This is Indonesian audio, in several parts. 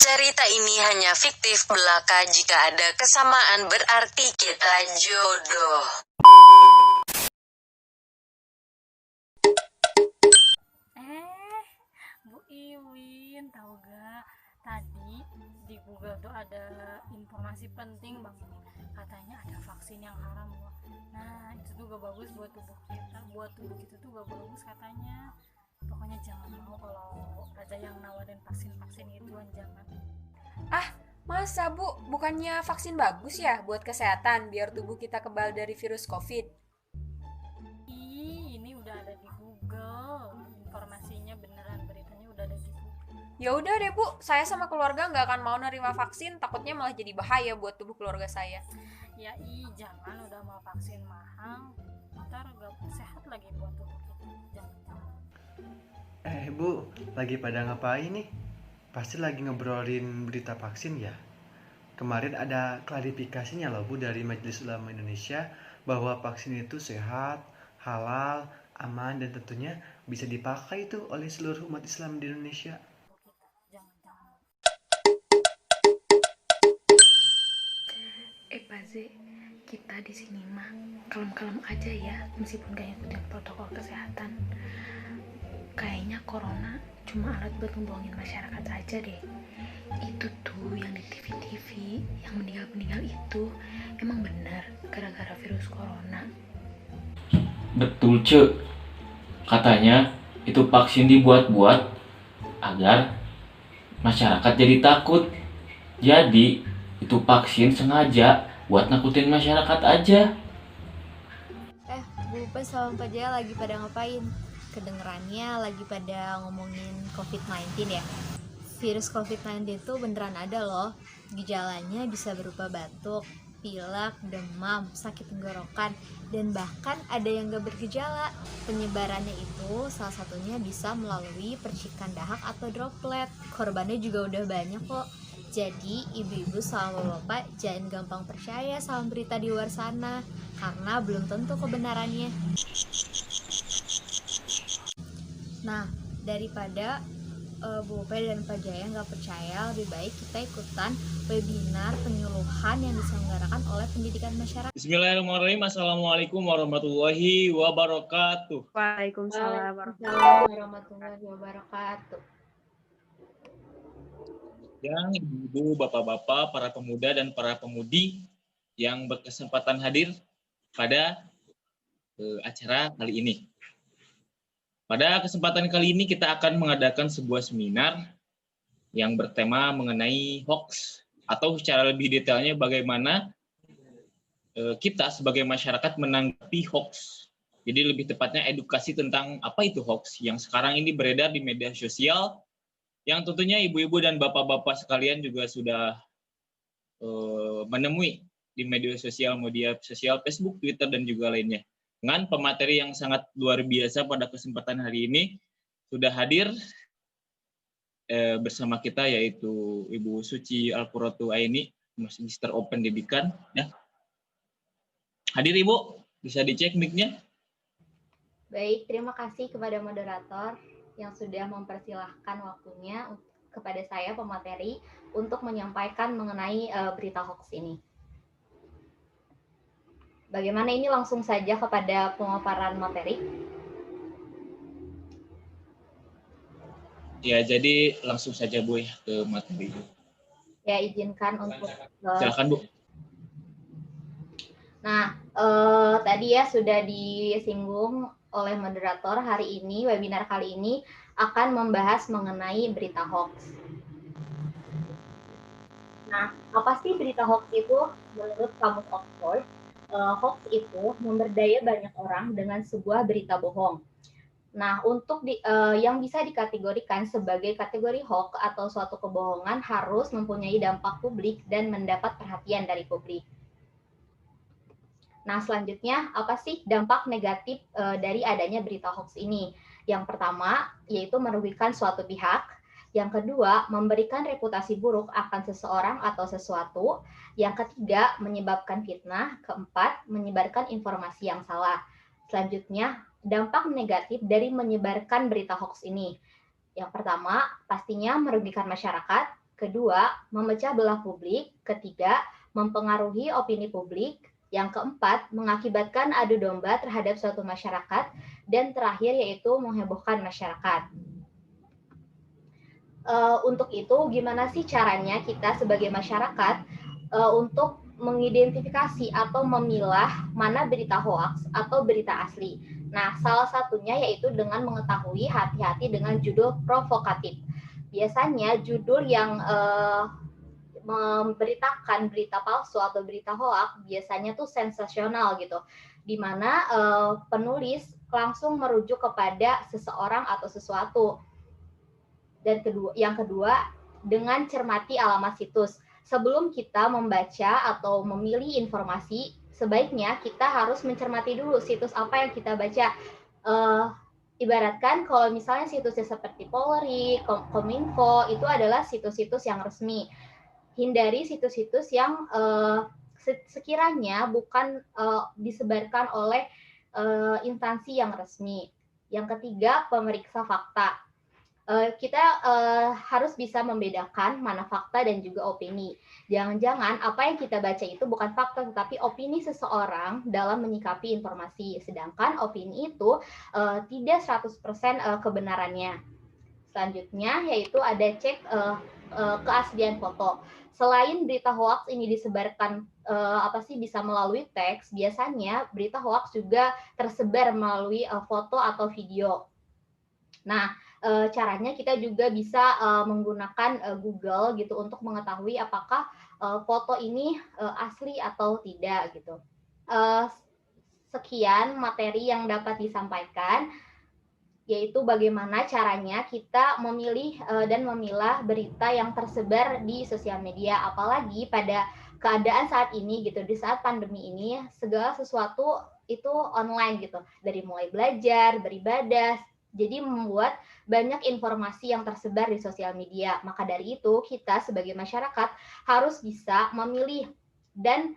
Cerita ini hanya fiktif belaka, jika ada kesamaan berarti kita jodoh. Bu Iwin, tahu gak? Tadi di Google tuh ada informasi penting banget. Katanya ada vaksin yang haram, Bu. Nah, itu tuh gak bagus buat tubuh kita. Buat tubuh kita tuh gak bagus katanya. Pokoknya jangan mau kalau ada yang nawarin vaksin-vaksin gituan, jangan. Ah, masa Bu? Bukannya vaksin bagus ya buat kesehatan biar tubuh kita kebal dari virus COVID? Ini udah ada di Google. Informasinya beneran, beritanya udah ada di Google. Ya udah deh Bu, saya sama keluarga nggak akan mau nerima vaksin, takutnya malah jadi bahaya buat tubuh keluarga saya. Ya jangan, udah mau vaksin mahal, ntar gak sehat lagi buat tubuh kita. Jangan. Bu, lagi pada ngapain nih? Pasti lagi ngobrolin berita vaksin ya? Kemarin ada klarifikasinya loh Bu dari Majelis Ulama Indonesia bahwa vaksin itu sehat, halal, aman, dan tentunya bisa dipakai tuh oleh seluruh umat Islam di Indonesia. Jangan. Paze, kita di sini mah kalem-kalem aja ya, meskipun gak ngikutin protokol kesehatan. Kayaknya corona cuma alat buat ngebohongin masyarakat aja deh. Itu tuh yang di TV-TV, yang meninggal itu emang benar gara-gara virus corona. Betul, Cek. Katanya itu vaksin dibuat-buat agar masyarakat jadi takut. Jadi itu vaksin sengaja buat nakutin masyarakat aja. Bu Upes sama Pak Jaya lagi pada ngapain? Kedengerannya lagi pada ngomongin COVID-19 ya. Virus COVID-19 itu beneran ada loh. Gejalanya bisa berupa batuk, pilek, demam, sakit tenggorokan, dan bahkan ada yang gak bergejala. Penyebarannya itu salah satunya bisa melalui percikan dahak atau droplet. Korbannya juga udah banyak kok. Jadi ibu-ibu sama bapak jangan gampang percaya sama berita di luar sana, karena belum tentu kebenarannya. Nah, daripada Bu Upe dan Pak Jaya nggak percaya, lebih baik kita ikutan webinar penyuluhan yang diselenggarakan oleh pendidikan masyarakat. Bismillahirrahmanirrahim. Assalamualaikum warahmatullahi wabarakatuh. Waalaikumsalam warahmatullahi wabarakatuh. Yang ibu, bapak-bapak, para pemuda dan para pemudi yang berkesempatan hadir pada acara kali ini. Pada kesempatan kali ini kita akan mengadakan sebuah seminar yang bertema mengenai hoax, atau secara lebih detailnya bagaimana kita sebagai masyarakat menanggapi hoax. Jadi lebih tepatnya edukasi tentang apa itu hoax yang sekarang ini beredar di media sosial, yang tentunya ibu-ibu dan bapak-bapak sekalian juga sudah menemui di media sosial Facebook, Twitter, dan juga lainnya. Dengan pemateri yang sangat luar biasa pada kesempatan hari ini, sudah hadir bersama kita yaitu Ibu Suci Alqurratu Aini, Magister Open Pendidikan. Ya. Hadir Ibu, bisa dicek mic-nya. Baik, terima kasih kepada moderator yang sudah mempersilahkan waktunya kepada saya pemateri untuk menyampaikan mengenai berita hoax ini. Bagaimana ini langsung saja kepada pemaparan materi? Ya, jadi langsung saja Bu ya ke materi. Ya, izinkan untuk silakan Bu. Nah, tadi ya sudah disinggung oleh moderator, hari ini, webinar kali ini akan membahas mengenai berita hoax. Nah, apa sih berita hoax itu? Menurut Kamus Oxford, hoax itu memberdaya banyak orang dengan sebuah berita bohong. Nah, untuk yang bisa dikategorikan sebagai kategori hoax atau suatu kebohongan harus mempunyai dampak publik dan mendapat perhatian dari publik. Nah, selanjutnya apa sih dampak negatif dari adanya berita hoax ini? Yang pertama, yaitu merugikan suatu pihak. Yang kedua, memberikan reputasi buruk akan seseorang atau sesuatu. Yang ketiga, menyebabkan fitnah. Keempat, menyebarkan informasi yang salah. Selanjutnya, dampak negatif dari menyebarkan berita hoax ini. Yang pertama, pastinya merugikan masyarakat. Kedua, memecah belah publik. Ketiga, mempengaruhi opini publik. Yang keempat, mengakibatkan adu domba terhadap suatu masyarakat. Dan terakhir yaitu menghebohkan masyarakat. Untuk itu, gimana sih caranya kita sebagai masyarakat untuk mengidentifikasi atau memilah mana berita hoaks atau berita asli? Nah, salah satunya yaitu dengan mengetahui hati-hati dengan judul provokatif. Biasanya judul yang memberitakan berita palsu atau berita hoaks biasanya tuh sensasional gitu, di mana penulis langsung merujuk kepada seseorang atau sesuatu. Dan yang kedua, dengan cermati alamat situs. Sebelum kita membaca atau memilih informasi, sebaiknya kita harus mencermati dulu situs apa yang kita baca. Ibaratkan kalau misalnya situsnya seperti Polri, Kominfo, itu adalah situs-situs yang resmi. Hindari situs-situs yang sekiranya bukan disebarkan oleh instansi yang resmi. Yang ketiga, pemeriksa fakta. Kita harus bisa membedakan mana fakta dan juga opini. Jangan-jangan apa yang kita baca itu bukan fakta, tetapi opini seseorang dalam menyikapi informasi. Sedangkan opini itu tidak 100% kebenarannya. Selanjutnya yaitu ada cek keaslian foto. Selain berita hoaks ini disebarkan bisa melalui teks, biasanya berita hoaks juga tersebar melalui foto atau video. Nah, caranya kita juga bisa menggunakan Google gitu untuk mengetahui apakah foto ini asli atau tidak gitu. Sekian materi yang dapat disampaikan, yaitu bagaimana caranya kita memilih dan memilah berita yang tersebar di sosial media, apalagi pada keadaan saat ini gitu, di saat pandemi ini segala sesuatu itu online gitu, dari mulai belajar, beribadah, jadi membuat banyak informasi yang tersebar di sosial media. Maka dari itu kita sebagai masyarakat harus bisa memilih dan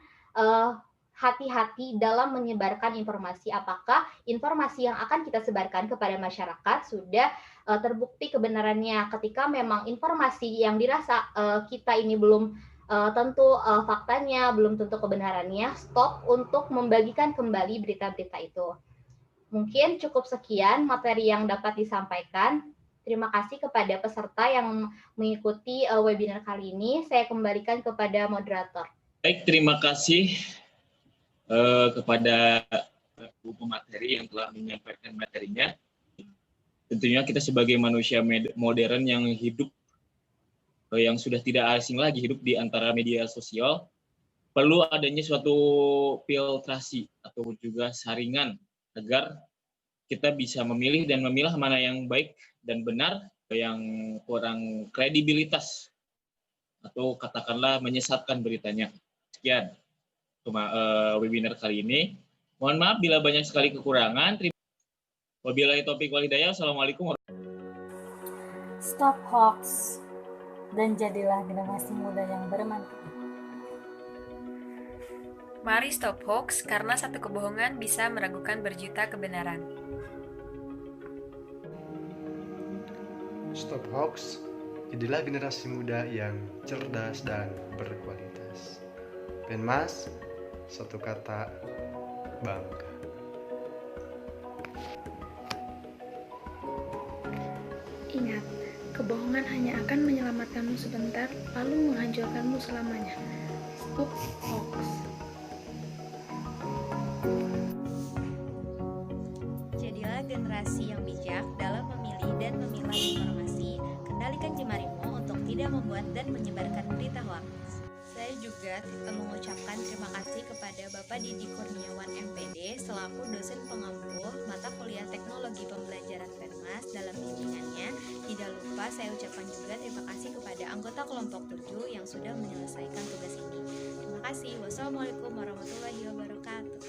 hati-hati dalam menyebarkan informasi. Apakah informasi yang akan kita sebarkan kepada masyarakat sudah terbukti kebenarannya. Ketika memang informasi yang dirasa kita ini belum tentu faktanya, belum tentu kebenarannya, stop untuk membagikan kembali berita-berita itu. Mungkin cukup sekian materi yang dapat disampaikan. Terima kasih kepada peserta yang mengikuti webinar kali ini. Saya kembalikan kepada moderator. Baik, terima kasih kepada Bu pemateri yang telah menyampaikan materinya. Tentunya kita sebagai manusia modern yang hidup, yang sudah tidak asing lagi hidup di antara media sosial, perlu adanya suatu filtrasi atau juga saringan agar kita bisa memilih dan memilah mana yang baik dan benar, yang kurang kredibilitas atau katakanlah menyesatkan beritanya. Sekian webinar kali ini. Mohon maaf bila banyak sekali kekurangan. Wabillahi taufiq wal hidayah. Assalamualaikum warahmatullahi wabarakatuh. Stop hoax dan jadilah generasi muda yang bermanfaat. Mari stop hoax karena satu kebohongan bisa meragukan berjuta kebenaran. Stop hoax, jadilah generasi muda yang cerdas dan berkualitas. Penmas, satu kata, bangga. Ingat, kebohongan hanya akan menyelamatkanmu sebentar, lalu menghancurkanmu selamanya. Stop hoax. Jadilah generasi yang bijak dalam memilih dan memilah informasi. Kendalikan jemarimu untuk tidak membuat dan menyebarkan berita hoax. Saya juga mengucapkan terima kasih kepada Bapak Didi Kurniawan MPD selaku dosen pengampu mata kuliah Teknologi Pembelajaran Penmas dalam bimbingannya. Tidak lupa saya ucapkan juga terima kasih kepada anggota kelompok 7 yang sudah menyelesaikan tugas ini. Terima kasih. Wassalamualaikum warahmatullahi wabarakatuh.